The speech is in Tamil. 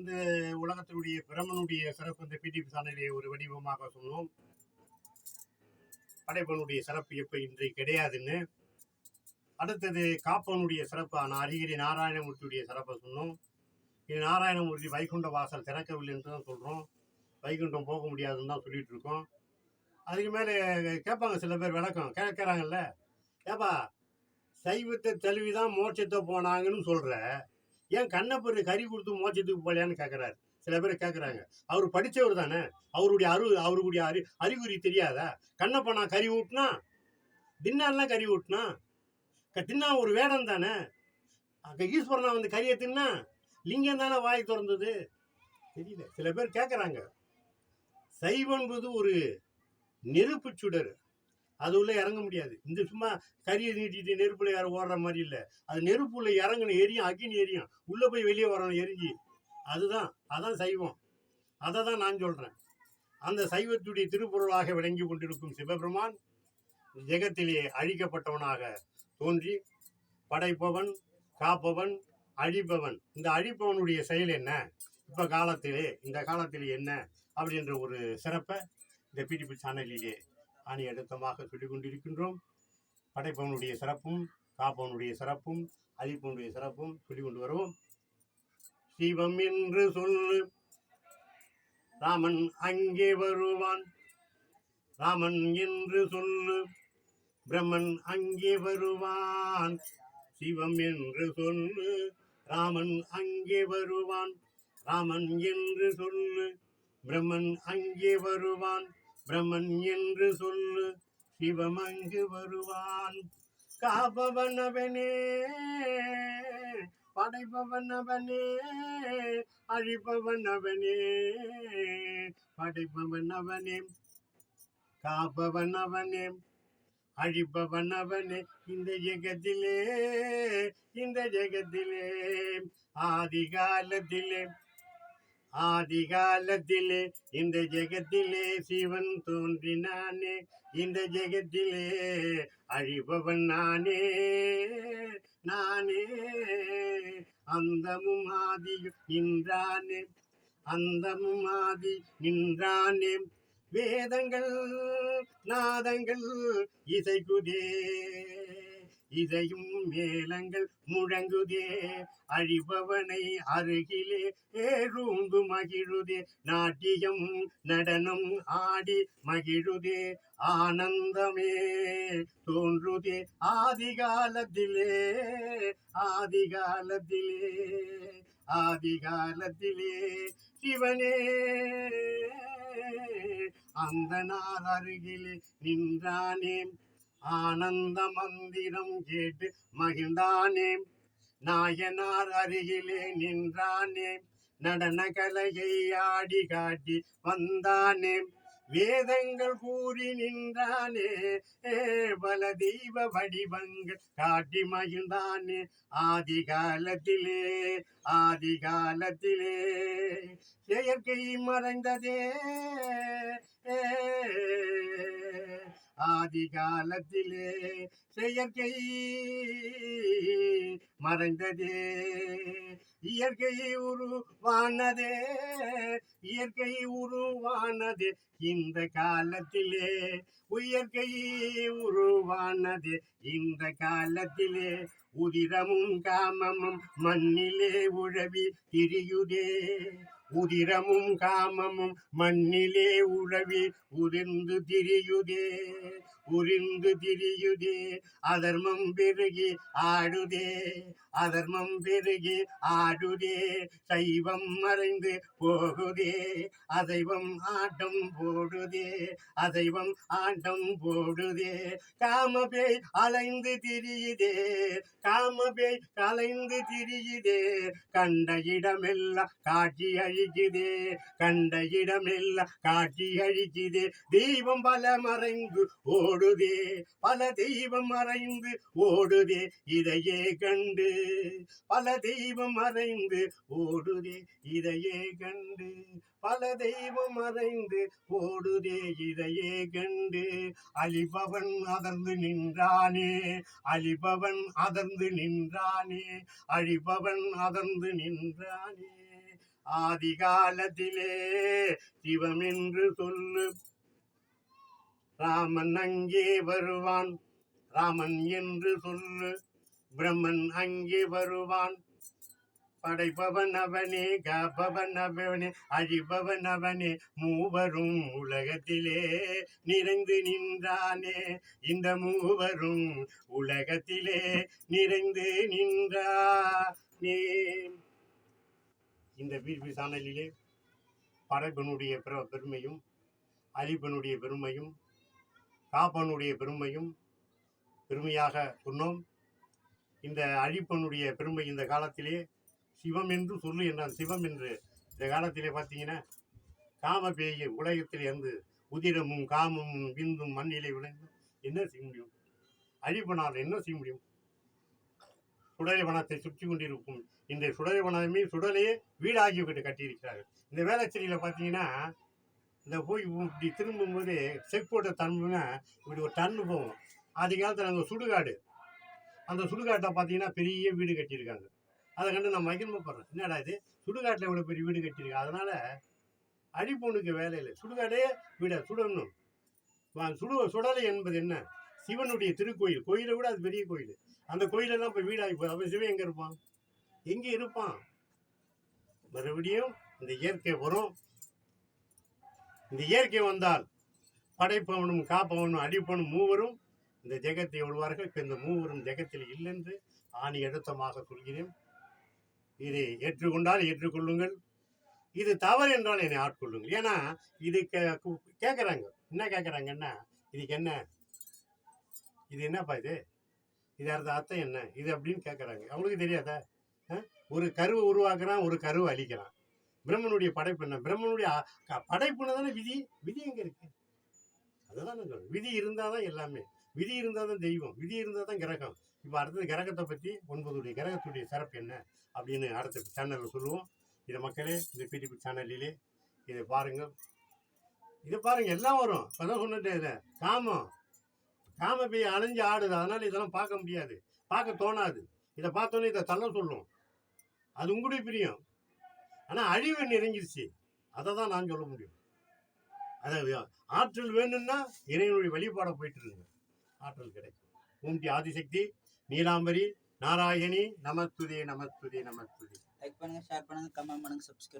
வந்து உலகத்தினுடைய பிரமனுடைய சிறப்பு இந்த பிடிபி சாலையிலே ஒரு வடிவமாக சொன்னோம். படைப்பனுடைய சிறப்பு எப்ப இன்றைக்கு கிடையாதுன்னு. அடுத்தது காப்பனுடைய சிறப்பான அரிகிரி நாராயணமூர்த்தியுடைய சிறப்பை சொன்னோம். இது நாராயணமூர்த்தி வைகுண்ட வாசல் திறக்கவில்லை என்று தான் சொல்றோம். வைகுண்டம் போக முடியாதுன்னு தான் சொல்லிட்டு இருக்கோம். அதுக்கு மேலே கேட்பாங்க சில பேர் விளக்கம் கேட்கறாங்கல்ல, ஏப்பா சைவத்தை தழுவிதான் மோட்சத்தை போனாங்கன்னு சொல்ற, ஏன் கண்ணப்பர் கறி கொடுத்து மோட்சத்துக்கு போலையான்னு கேட்கறாரு. சில பேர் கேட்கறாங்க. அவர் படிச்சவர் தானே, அவருடைய அறிகுறி தெரியாதா? கண்ணப்ப நான் கறி ஊட்டினா தின்னாலாம் கறி ஊட்டினா தின்னா ஒரு வேடம் தானே. ஈஸ்வரனா வந்து கறியை தின்னா லிங்கம் தானே வாய் திறந்தது. தெரியல, சில பேர் கேட்கறாங்க. சைவன்பது ஒரு நெருப்பு சுடர், அது உள்ள இறங்க முடியாது. இந்த சும்மா கரியை நீட்டிட்டு நெருப்புல யாரும் ஓடுற மாதிரி இல்லை. அது நெருப்புள்ள இறங்கணும், எரியும், அக்கினி எரியும், உள்ள போய் வெளியே வரணும் எரிஞ்சு. அதான் சைவம். அதை தான் நான் சொல்றேன். அந்த சைவத்துடைய திருப்பொருளாக விளங்கி கொண்டிருக்கும் சிவபெருமான் ஜெகத்திலே அழிக்கப்பட்டவனாக தோன்றி படைப்பவன், காப்பவன், அழிப்பவன். இந்த அழிப்பவனுடைய செயல் என்ன, இந்த காலத்திலே என்ன அப்படின்ற ஒரு சிறப்பை இந்த பிடிபி சேனலிலே அணி அடுத்தமாக சொல்லிக் கொண்டிருக்கின்றோம். படைப்பவனுடைய சிறப்பும், காப்பவனுடைய சிறப்பும், அழிப்பவனுடைய சிறப்பும் சொல்லிக் கொண்டு வருவோம். சிவம் என்று சொல்லு, ராமன் அங்கே வருவான். ராமன் என்று சொல்லு, பிரம்மன் அங்கே வருவான். சிவம் என்று சொல்லு, ராமன் அங்கே வருவான். ராமன் என்று சொல்லு, பிரம்மன் அங்கே வருவான். பிரம்மன் என்று சொல்லு, சிவம் அங்கு வருவான். காப்பவன் அவனே, படைப்பவன் அவனே, அழிப்பவன் அவனே. படைப்பவன் அவனே, காப்பவன் அவனே, அழிப்பவன் அவனே. இந்த ஜெகத்திலே ஆதி காலத்திலே இந்த ஜெகத்திலே சிவன் தோன்றினானே. இந்த ஜெகத்திலே அழிப்பவன் நானே. அந்தமும் ஆதி நின்றானே. வேதங்கள் நாதங்கள் இசைக்குதே, இசையும் மேளங்கள் முழங்குதே. அழிபவனை அருகிலே ஏழுந்து மகிழுதே. நாட்டியம் நடனம் ஆடி மகிழுதே. ஆனந்தமே தோன்றுதே ஆதி காலத்திலே சிவனே அந்த நாள் அருகிலே நின்றானே. ஆனந்த மந்திரம் கேட்டு மகிழ்ந்தானே. நாயனார் அருகிலே நின்றானே. நடன கலையை ஆடி காட்டி வந்தானே. வேதங்கள் கூறி நின்றானே. பல தெய்வ வடிவங்கள் காட்டி மகிழ்ந்தானே. ஆதி காலத்திலே செயற்கை மறைந்ததே. ஆதி காலத்திலே செயற்கை மறைந்ததே. இயற்கை உருவானதே இந்த காலத்திலே. இயற்கை உருவானதே இந்த காலத்திலே. உதிரமும் காமமும் மண்ணிலே உழவி திரியுதே. உதிரமும் காமமும் மண்ணிலே உழவி உதிர்ந்து திரியுதே. அதர்மம் பெருகி ஆடுதே. சைவம் மறைந்து போகுதே. அசைவம் ஆட்டம் போடுதே. காமபேய் அலைந்து திரியுதே. கண்ட இடமெல்லாம் காட்சி அழிக்குதே. தெய்வம் பல மறைந்து ஓடுதே. இதையே கண்டு பல தெய்வம் மறைந்து ஓடுதே. இதையே கண்டு அழிப்பவன் அதர்ந்து நின்றானே. அழிப்பவன் அதர்ந்து நின்றானே. ஆதி காலத்திலே சிவம் என்று சொல்லு. ராமன் அங்கே வருவான், ராமன் என்று சொல்லு. பிரம்மன் அங்கே வருவான், படைப்பவன் அவனே, காப்பவன் அவனே, அழிப்பவன் அவனே. மூவரும் உலகத்திலே நிறைந்து நின்றானே, இந்த மூவரும் உலகத்திலே நிறைந்து நின்றானே. இந்த பிபி சேனலிலே படைப்பனுடைய பெருமையும், அழிப்பனுடைய பெருமையும், காப்பனுடைய பெருமையும் பெருமையாக சொன்னோம். இந்த அழிப்பனுடைய பெருமை இந்த காலத்திலே சிவம் என்று சொல்லு என்றான். சிவம் என்று இந்த காலத்திலே பார்த்தீங்கன்னா காம பேய உலகத்தில் இருந்து உதிரமும் காமமும் விந்தும் மண்ணிலே விளைந்து என்ன செய்ய முடியும்? அழிப்பனால் என்ன செய்ய முடியும்? சுடலை வனத்தை சுற்றி கொண்டிருக்கும் இந்த சுடலை வனமே சுடலையே வீடாகிவிட்டு கட்டியிருக்கிறார்கள். இந்த வேளச்சேரியில பார்த்தீங்கன்னா இந்த போய் இப்படி திரும்பும்போது செக் போட்ட தன்மைனா இப்படி ஒரு டன்னு போகும். ஆதி காலத்தில் அங்கே சுடுகாடு, அந்த சுடுகாட்டை பார்த்தீங்கன்னா பெரிய வீடு கட்டியிருக்காங்க. அதை கண்டு நான் மகிழ்மைப்படுறேன். என்னடா இது சுடுகாட்டில் இவ்வளோ பெரிய வீடு கட்டியிருக்கேன். அதனால அடிப்பொண்ணுக்கு வேலை இல்லை, சுடுகாடே வீடை சுடணும். சுடலை என்பது என்ன? சிவனுடைய திருக்கோயில். கோயிலை விட அது பெரிய கோயில். அந்த கோயிலெல்லாம் இப்போ வீடாகி போகுது. அவன் சிவன் எங்கே இருப்பான்? எங்கே இருப்பான்? மறுபடியும் இந்த இயற்கை வரும். இந்த இயற்கை வந்தால் படைப்பவனும் காப்பவனும் அடிப்பவனும் மூவரும் இந்த ஜெகத்தை வருவார்கள். இப்போ இந்த மூவரும் ஜெகத்தில் இல்லைன்று ஆணி எழுத்தமாக சொல்கிறேன். இதை ஏற்றுக்கொண்டால் ஏற்றுக்கொள்ளுங்கள், இது தவறு என்றால் என்னை ஆட்கொள்ளுங்கள். ஏன்னா இது கேட்குறாங்க. என்ன கேட்குறாங்கன்னா, இதுக்கு என்ன, இது என்னப்பா இது, இது அடுத்த அர்த்தம் என்ன இது அப்படின்னு கேட்குறாங்க. அவங்களுக்கு தெரியாதா? ஒரு கருவை உருவாக்குறான், ஒரு கருவை அழிக்கிறான். பிரம்மனுடைய படைப்பு என்ன? பிரம்மனுடைய படைப்புன்னு தானே விதி. விதி எங்கே இருக்கு? அதுதான் விதி இருந்தால் தான் எல்லாமே. விதி இருந்தால் தான் தெய்வம், விதி இருந்தால் தான் கிரகம். இப்போ அடுத்தது கிரகத்தை பற்றி 9 கிரகத்துடைய சிறப்பு என்ன அப்படின்னு அடுத்த சேனலில் சொல்லுவோம். இதை மக்களே இந்த பிடிபி சேனலிலே இதை பாருங்கள், இதை பாருங்கள், எல்லாம் வரும். இப்போதான் சொன்னது இதை காம போய் அலைஞ்சு ஆடுது. அதனால இதெல்லாம் பார்க்க முடியாது, பார்க்க தோணாது. இதை பார்த்தோன்னே இதை தள்ள சொல்லும். அது உங்களுடைய பிரியம். ஆனால் அழிவு நிறைஞ்சிருச்சு. அதை தான் நான் சொல்ல முடியும். அதாவது ஆற்றல் வேணும்னா இறைவனுடைய வழிபாட போயிட்டு இருங்க, ஆற்றல் கிடைக்கும். மூர்த்தி ஆதிசக்தி நீலாம்பரி நாராயணி நமஸ்துதே நமஸ்துதே நமஸ்துதே. லைக் பண்ணுங்க, ஷேர் பண்ணுங்க, கமெண்ட் பண்ணுங்க, சப்ஸ்கிரைப்